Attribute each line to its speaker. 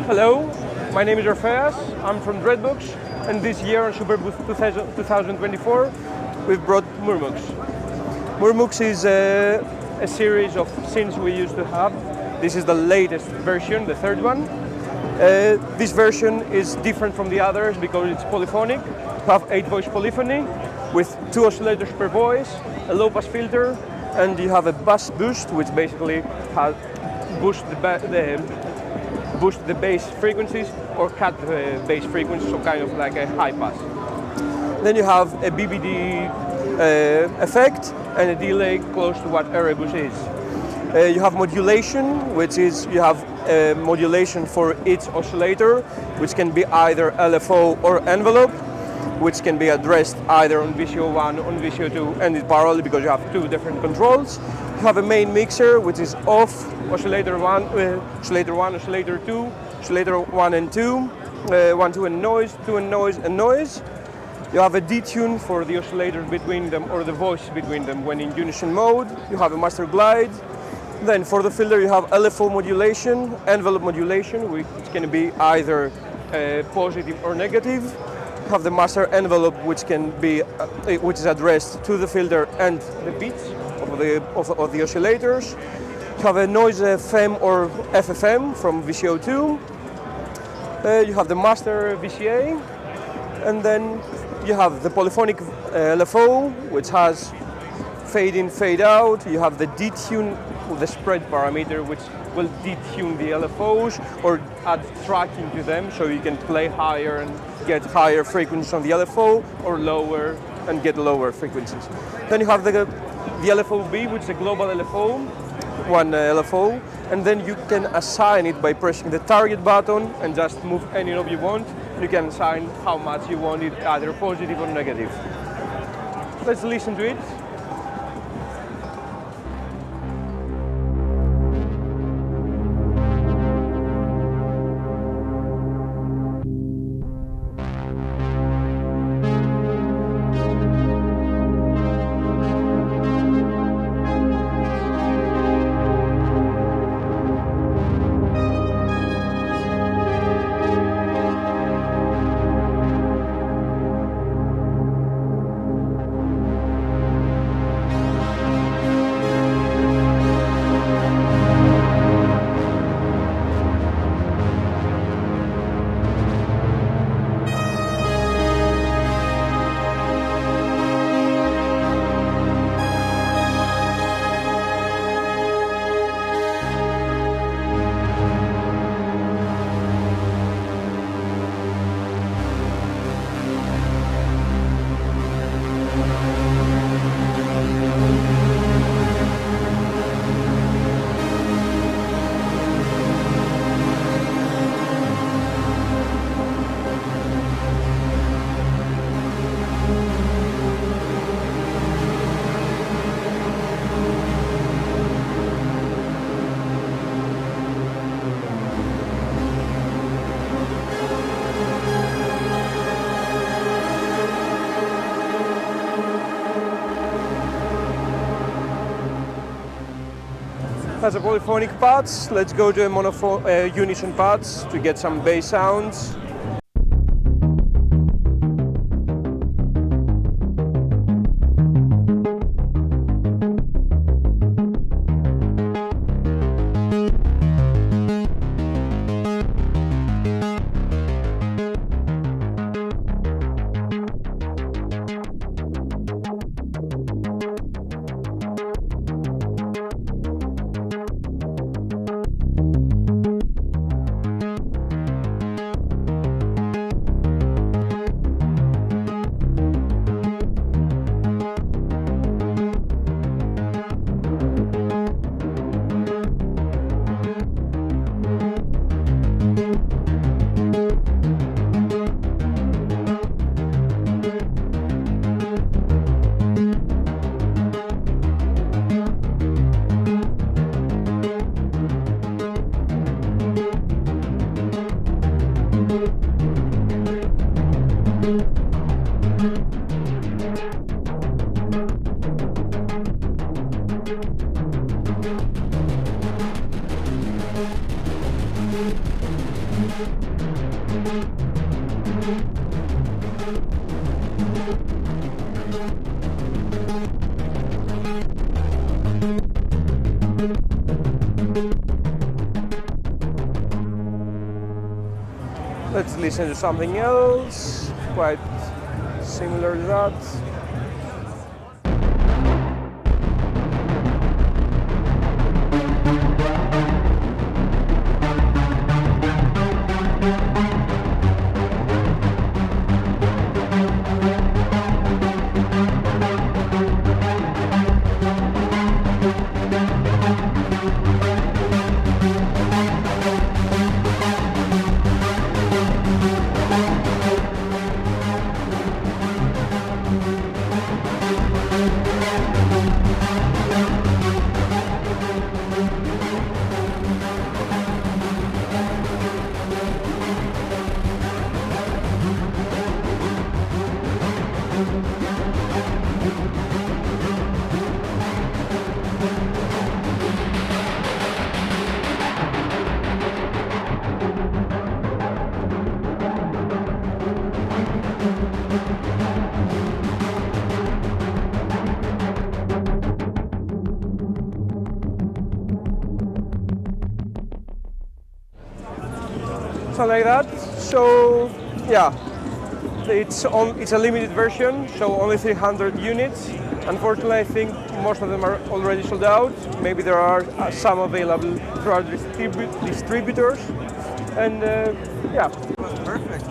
Speaker 1: Hello, my name is Andreas, I'm from Dreadbox, and this year on Superbooth 2024 we've brought MURMUX. MURMUX is a series of synths we used to have. This is the latest version, the third one. This version is different from the others because it's polyphonic. We have 8-voice polyphony with 2 oscillators per voice, a low-pass filter, and you have a bass boost, which basically boosts the bass frequencies or cut the bass frequencies, so kind of like a high pass. Then you have a BBD effect and a delay close to what a rebus is. You have modulation, which is you have modulation for each oscillator, which can be either LFO or envelope, which can be addressed either on VCO1 or on VCO2 and in parallel because you have 2 different controls. You have a main mixer, which is off, oscillator 1, oscillator 2, oscillator 1 and 2, 1, 2 and noise, 2 and noise and noise. You have a detune for the oscillators between them or the voices between them when in unison mode. You have a master glide. Then for the filter you have LFO modulation, envelope modulation, which can be either positive or negative. You have the master envelope, which can be which is addressed to the filter and the pitch of the oscillators. You have a noise FM or FFM from VCO2. You have the master VCA, and then you have the polyphonic LFO, which has fade in, fade out. You have the detune, the spread parameter, which will detune the LFOs or add tracking to them, so you can play higher and get higher frequencies on the LFO, or lower and get lower frequencies. Then you have the LFO-B, which is a global LFO, one LFO, and then you can assign it by pressing the target button and just move any knob you want. You can assign how much you want it, either positive or negative. Let's listen to it. As a polyphonic parts, let's go to a unison parts to get some bass sounds. Let's listen to something else, quite similar to that. Something like that. So yeah, it's a limited version, so only 300 units. Unfortunately, I think most of them are already sold out. Maybe there are some available through our distributors. And yeah.
Speaker 2: Perfect.